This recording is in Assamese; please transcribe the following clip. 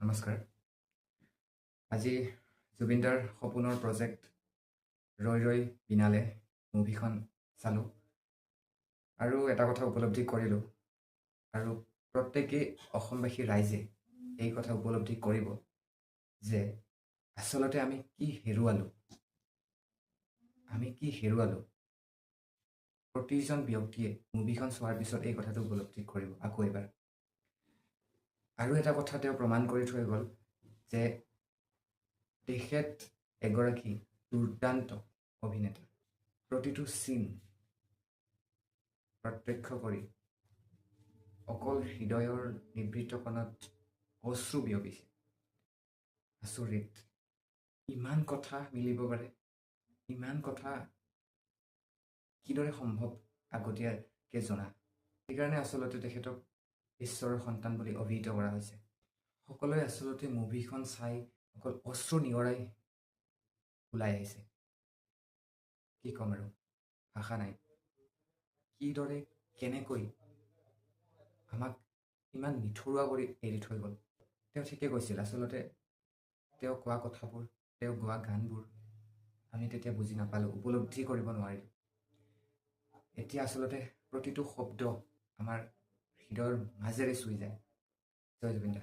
নমস্কাৰ। আজি জুবিনদাৰ সপোনৰ প্ৰজেক্ট ৰৈ ৰৈ বিনালে মুভিখন চালোঁ আৰু এটা কথা উপলব্ধি কৰিলোঁ আৰু প্ৰত্যেকেই অসমবাসী ৰাইজে এই কথা উপলব্ধি কৰিব যে আচলতে আমি কি হেৰুৱালোঁ। প্ৰতিজন ব্যক্তিয়ে মুভিখন চোৱাৰ পিছত এই কথাটো উপলব্ধি কৰিব আকৌ এবাৰ। আৰু এটা কথা তেওঁ প্ৰমাণ কৰি থৈ গ'ল যে তেখেত এগৰাকী দুৰ্দান্ত অভিনেতা। প্ৰতিটো চিন প্ৰত্যক্ষ কৰি অকল হৃদয়ৰ নিবৃত্তকণত অশ্ৰু বিয়পিছে। আচৰিত, ইমান কথা মিলিব পাৰে, ইমান কথা কিদৰে সম্ভৱ আগতীয়াকৈ জনা। সেইকাৰণে আচলতে তেখেতক ঈশ্বৰৰ সন্তান বুলি অভিহিত কৰা হৈছে। সকলোৱে আচলতে মুভিখন চাই অকল অশ্ৰু নিগৰাই ওলাই আহিছে। কি ক'ম আৰু, ভাষা নাই। কিদৰে কেনেকৈ আমাক ইমান নিথৰুৱা কৰি এৰি থৈ গ'ল। তেওঁ ঠিকে কৈছিল, আচলতে তেওঁ কোৱা কথাবোৰ, তেওঁ গোৱা গানবোৰ আমি তেতিয়া বুজি নাপালোঁ, উপলব্ধি কৰিব নোৱাৰিলোঁ। এতিয়া আচলতে প্ৰতিটো শব্দ আমাৰ হৃদয়ৰ মাজেৰে চুই যায়। জয় জুবিন দা।